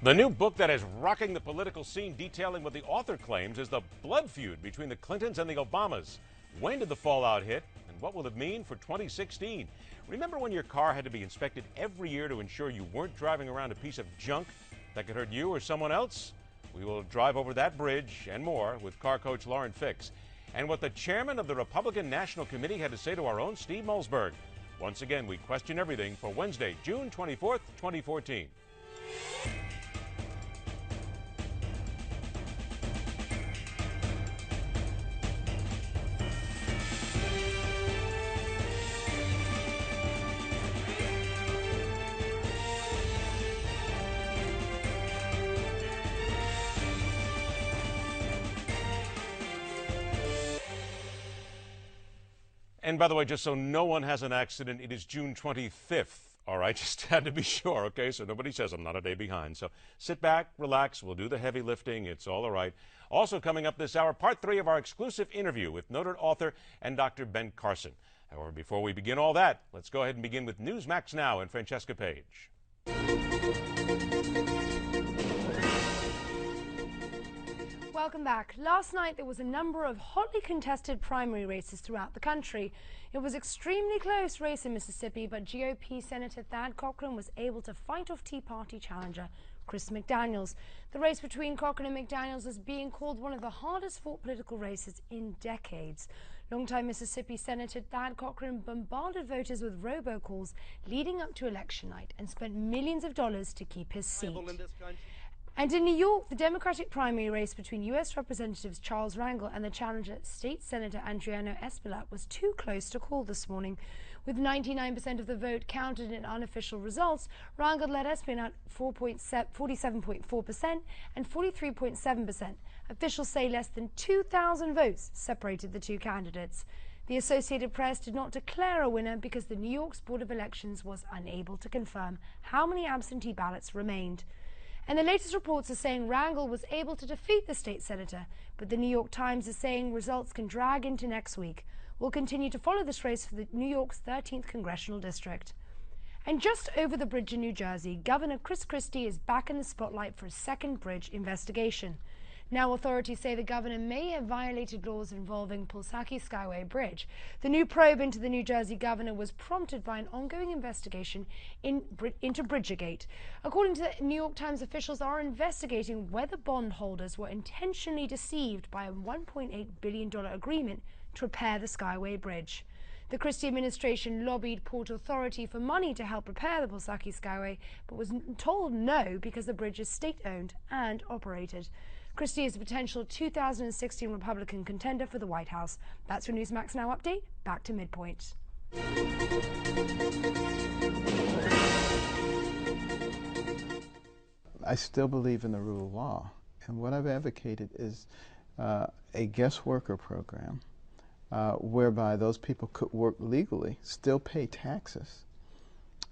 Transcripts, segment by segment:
The new book that is rocking the political scene, detailing what the author claims is the blood feud between the Clintons and the Obamas. When did the fallout hit, and what will it mean for 2016? Remember when your car had to be inspected every year to ensure you weren't driving around a piece of junk that could hurt you or someone else? We will drive over that bridge and more with car coach Lauren Fix, and what the chairman of the Republican National Committee had to say to our own Steve Mulsberg. Once again, we question everything for Wednesday, June 24th, 2014. And by the way, just so no one has an accident, it is June 25th. All right, just had to be sure, okay? So nobody says I'm not a day behind. So sit back, relax, we'll do the heavy lifting. It's all right. Also coming up this hour, part 3 of our exclusive interview with noted author and Dr. Ben Carson. However, before we begin all that, let's go ahead and begin with Newsmax Now and Francesca Page. Welcome back. Last night there was a number of hotly contested primary races throughout the country. It was an extremely close race in Mississippi, but GOP Senator Thad Cochran was able to fight off Tea Party challenger Chris McDaniels. The race between Cochran and McDaniels is being called one of the hardest fought political races in decades. Longtime Mississippi Senator Thad Cochran bombarded voters with robocalls leading up to election night and spent millions of dollars to keep his seat. And in New York, the Democratic primary race between U.S. Representatives Charles Rangel and the challenger State Senator Adriano Espaillat was too close to call this morning. With 99% of the vote counted in unofficial results, Rangel led Espaillat 47.4% and 43.7%. Officials say less than 2,000 votes separated the two candidates. The Associated Press did not declare a winner because the New York's Board of Elections was unable to confirm how many absentee ballots remained. And the latest reports are saying Rangel was able to defeat the state senator, but the New York Times is saying results can drag into next week. We'll continue to follow this race for the New York's 13th congressional district. And just over the bridge in New Jersey, Governor Chris Christie is back in the spotlight for a second bridge investigation. Now authorities say the governor may have violated laws involving Pulsaki Skyway Bridge. The new probe into the New Jersey governor was prompted by an ongoing investigation into Bridgergate. According to the New York Times, officials are investigating whether bondholders were intentionally deceived by a $1.8 billion agreement to repair the Skyway Bridge. The Christie administration lobbied Port Authority for money to help repair the Pulsaki Skyway, but was told no because the bridge is state-owned and operated. Christie is a potential 2016 Republican contender for the White House. That's your Newsmax Now update. Back to Midpoint. I still believe in the rule of law, and what I've advocated is a guest worker program whereby those people could work legally, still pay taxes,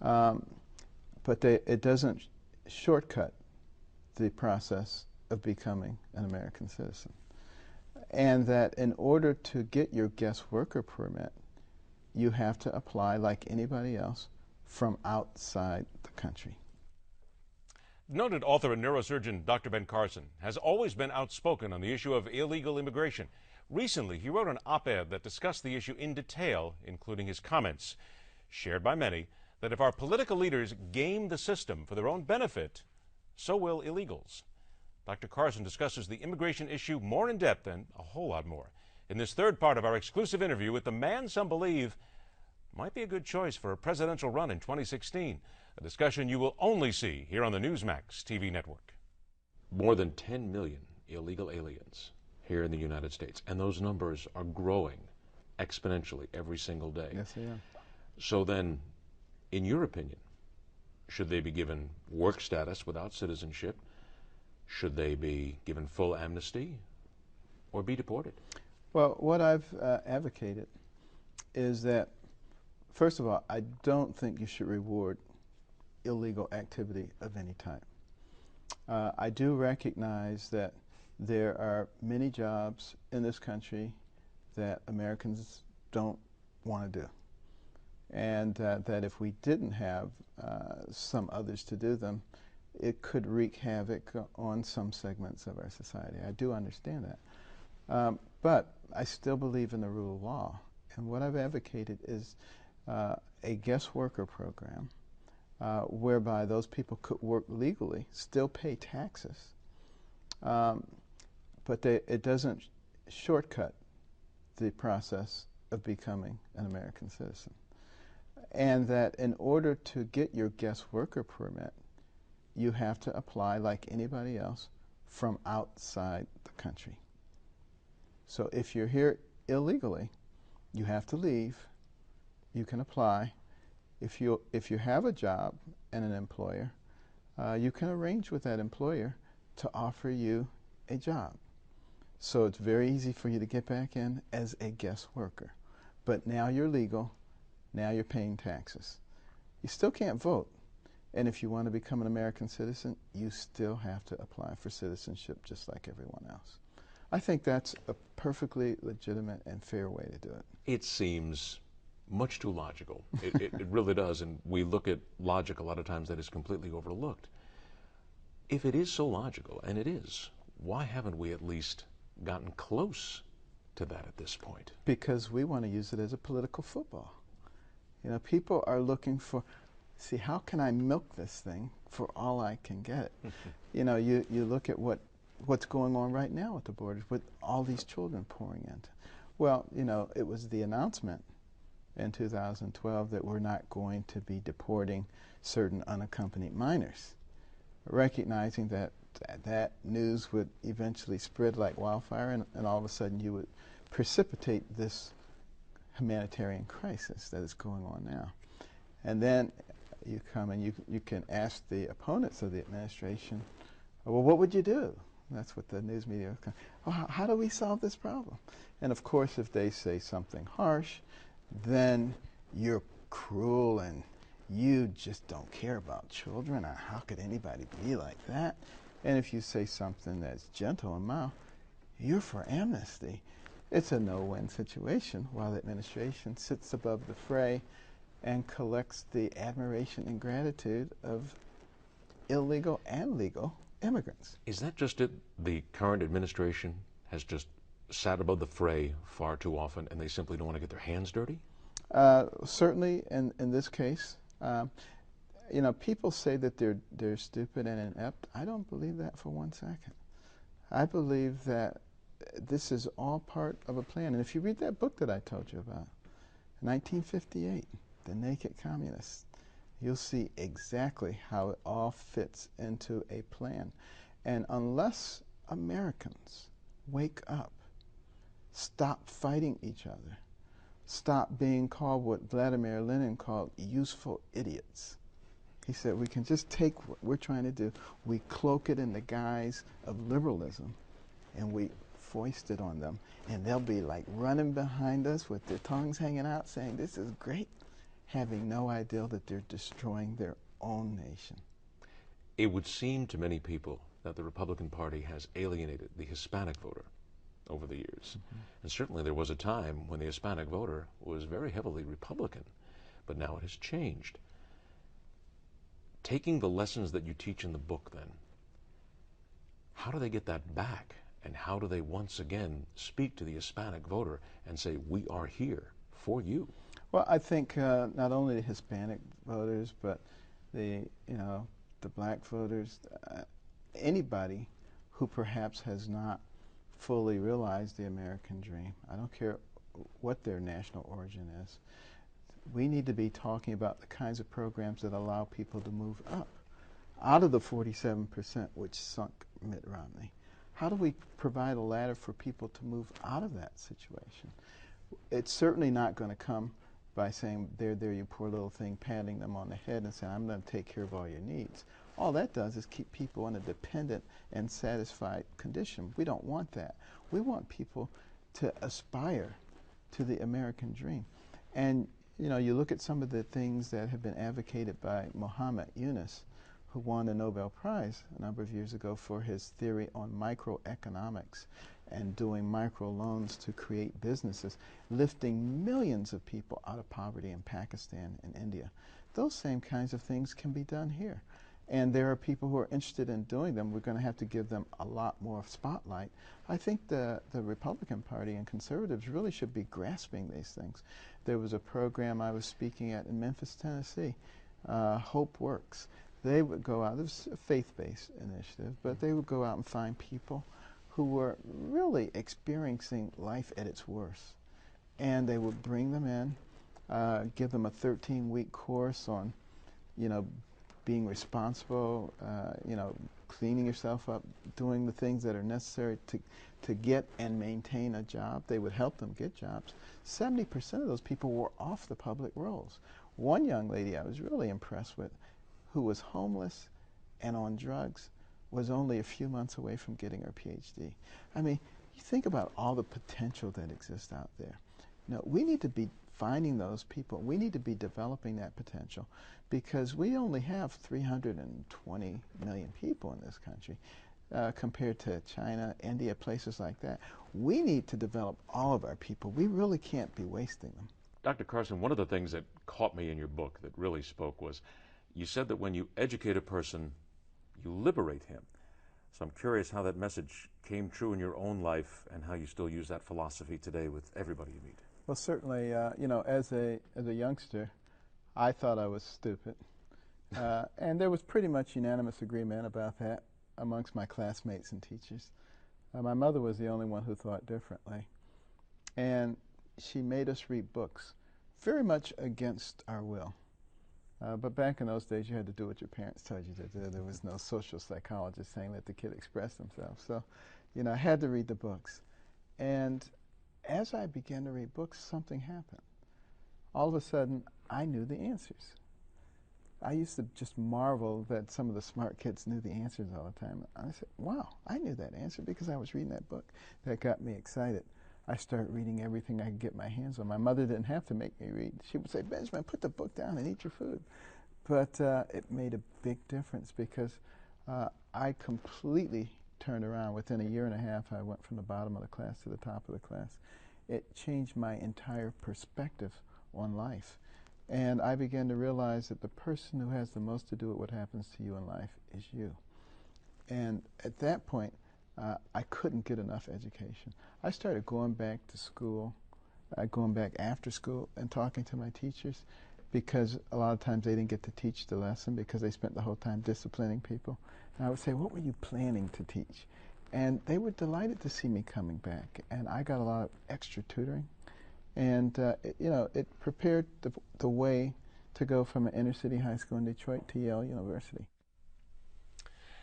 but it doesn't shortcut the process of becoming an American citizen. And that in order to get your guest worker permit, you have to apply like anybody else from outside the country. Noted author and neurosurgeon Dr. Ben Carson has always been outspoken on the issue of illegal immigration. Recently, he wrote an op-ed that discussed the issue in detail, including his comments, shared by many, that if our political leaders game the system for their own benefit, so will illegals. Dr. Carson discusses the immigration issue more in depth and a whole lot more in this third part of our exclusive interview with the man some believe might be a good choice for a presidential run in 2016, a discussion you will only see here on the Newsmax TV network. More than 10 million illegal aliens here in the United States, and those numbers are growing exponentially every single day. Yes, they are. So then, in your opinion, should they be given work status without citizenship? Should they be given full amnesty or be deported? Well, what I've advocated is that, first of all, I don't think you should reward illegal activity of any type. I do recognize that there are many jobs in this country that Americans don't want to do, and that if we didn't have some others to do them, it could wreak havoc on some segments of our society. I do understand that. But I still believe in the rule of law. And what I've advocated is a guest worker program whereby those people could work legally, still pay taxes, but it doesn't shortcut the process of becoming an American citizen. And that in order to get your guest worker permit, you have to apply like anybody else from outside the country. So if you're here illegally, you have to leave. You can apply. If you have a job and an employer, you can arrange with that employer to offer you a job. So it's very easy for you to get back in as a guest worker. But now you're legal. Now you're paying taxes. You still can't vote. And if you want to become an American citizen, you still have to apply for citizenship just like everyone else. I think that's a perfectly legitimate and fair way to do it. It seems much too logical. It really does. And we look at logic a lot of times that is completely overlooked. If it is so logical, and it is, why haven't we at least gotten close to that at this point? Because we want to use it as a political football. You know, people are looking for, see, how can I milk this thing for all I can get? You know, you look at what's going on right now at the borders with all these children pouring in. Well, you know, it was the announcement in 2012 that we're not going to be deporting certain unaccompanied minors, recognizing that that news would eventually spread like wildfire, and all of a sudden you would precipitate this humanitarian crisis that is going on now. And then you come and you can ask the opponents of the administration, well, what would you do? That's what the news media is. Well, how do we solve this problem? And of course, if they say something harsh, then you're cruel and you just don't care about children. How could anybody be like that? And if you say something that's gentle and mild, you're for amnesty. It's a no-win situation while the administration sits above the fray and collects the admiration and gratitude of illegal and legal immigrants. Is that just it? The current administration has just sat above the fray far too often, and they simply don't want to get their hands dirty? Certainly, in this case, you know, people say that they're stupid and inept. I don't believe that for 1 second. I believe that this is all part of a plan. And if you read that book that I told you about, 1958, The Naked Communists, you'll see exactly how it all fits into a plan. And unless Americans wake up, stop fighting each other, stop being called what Vladimir Lenin called useful idiots. He said we can just take what we're trying to do, we cloak it in the guise of liberalism, and we foist it on them, and they'll be like running behind us with their tongues hanging out saying this is great, having no idea that they're destroying their own nation. It would seem to many people that the Republican Party has alienated the Hispanic voter over the years. And certainly there was a time when the Hispanic voter was very heavily Republican, but now it has changed. Taking the lessons that you teach in the book then, how do they get that back? And how do they once again speak to the Hispanic voter and say, we are here for you? Well, I think not only the Hispanic voters, but the black voters, anybody who perhaps has not fully realized the American dream. I don't care what their national origin is. We need to be talking about the kinds of programs that allow people to move up out of the 47% which sunk Mitt Romney. How do we provide a ladder for people to move out of that situation? It's certainly not going to come by saying, there, you poor little thing, patting them on the head and saying, I'm going to take care of all your needs. All that does is keep people in a dependent and satisfied condition. We don't want that. We want people to aspire to the American dream. And, you know, you look at some of the things that have been advocated by Muhammad Yunus, who won the Nobel Prize a number of years ago for his theory on microeconomics and doing microloans to create businesses, lifting millions of people out of poverty in Pakistan and India. Those same kinds of things can be done here. and there are people who are interested in doing them. We're going to have to give them a lot more spotlight. I think the Republican Party and conservatives really should be grasping these things. There was a program I was speaking at in Memphis, Tennessee, Hope Works. They would go out, it was a faith-based initiative, but they would go out and find people who were really experiencing life at its worst. And they would bring them in, give them a 13-week course on, being responsible, cleaning yourself up, doing the things that are necessary to get and maintain a job. They would help them get jobs. 70% of those people were off the public rolls. One young lady I was really impressed with, who was homeless and on drugs, was only a few months away from getting her PhD. I mean, you think about all the potential that exists out there. We need to be finding those people. We need to be developing that potential, because we only have 320 million people in this country compared to China, India, places like that. We need to develop all of our people. We really can't be wasting them. Dr. Carson, one of the things that caught me in your book that really spoke was you said that when you educate a person, you liberate him. So I'm curious how that message came true in your own life and how you still use that philosophy today with everybody you meet. Well, certainly, as a youngster, I thought I was stupid. And there was pretty much unanimous agreement about that amongst my classmates and teachers. My mother was the only one who thought differently. And she made us read books, very much against our will. But back in those days, you had to do what your parents told you to do. There was no social psychologist saying let the kid express themselves. So, I had to read the books. And as I began to read books, something happened. All of a sudden, I knew the answers. I used to just marvel that some of the smart kids knew the answers all the time. I said, wow, I knew that answer because I was reading that book. That got me excited. I started reading everything I could get my hands on. My mother didn't have to make me read. She would say, Benjamin, put the book down and eat your food. But it made a big difference because I completely turned around. Within a year and a half, I went from the bottom of the class to the top of the class. It changed my entire perspective on life. And I began to realize that the person who has the most to do with what happens to you in life is you. And at that point, I couldn't get enough education. I started going back to school, going back after school and talking to my teachers, because a lot of times they didn't get to teach the lesson because they spent the whole time disciplining people. And I would say, what were you planning to teach? And they were delighted to see me coming back. And I got a lot of extra tutoring. And, it prepared the way to go from an inner city high school in Detroit to Yale University.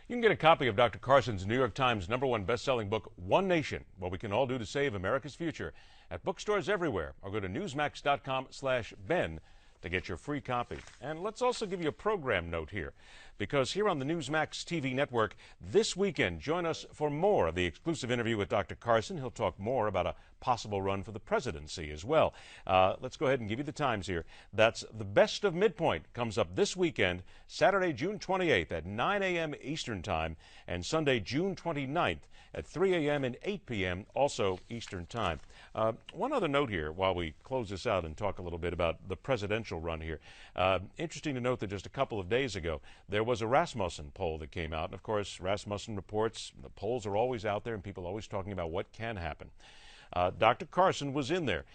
You can get a copy of Dr. Carson's New York Times #1 best-selling book, One Nation, What We Can All Do to Save America's Future, at bookstores everywhere, or go to newsmax.com/Ben to get your free copy. And let's also give you a program note here, because here on the Newsmax TV network this weekend, join us for more of the exclusive interview with Dr. Carson. He'll talk more about a possible run for the presidency as well. Let's go ahead and give you the times here. That's the Best of Midpoint, comes up this weekend, Saturday, June 28th at 9 a.m. Eastern Time, and Sunday, June 29th at 3 a.m. and 8 p.m. also Eastern Time. One other note here while we close this out and talk a little bit about the presidential run here. Interesting to note that just a couple of days ago, there was a Rasmussen poll that came out. And of course, Rasmussen reports, the polls are always out there and people are always talking about what can happen. Dr. Carson was in there.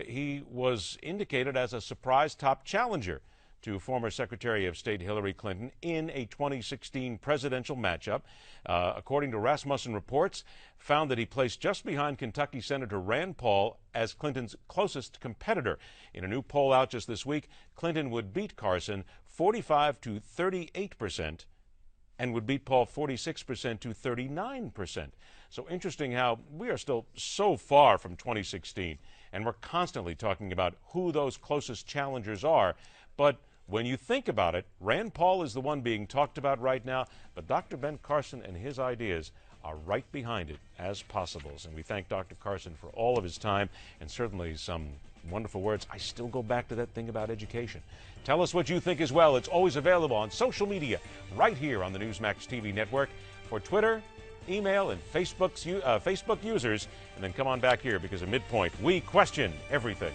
He was indicated as a surprise top challenger to former Secretary of State Hillary Clinton in a 2016 presidential matchup. According to Rasmussen reports, found that he placed just behind Kentucky Senator Rand Paul as Clinton's closest competitor. In a new poll out just this week, Clinton would beat Carson 45 to 38% and would beat Paul 46% to 39%. So interesting how we are still so far from 2016, and we're constantly talking about who those closest challengers are. But when you think about it, Rand Paul is the one being talked about right now, but Dr. Ben Carson and his ideas are right behind it as possibles. And we thank Dr. Carson for all of his time and certainly some wonderful words. I still go back to that thing about education. Tell us what you think as well. It's always available on social media right here on the Newsmax TV network. For Twitter, email, and Facebook users. And then come on back here, because at Midpoint, we question everything.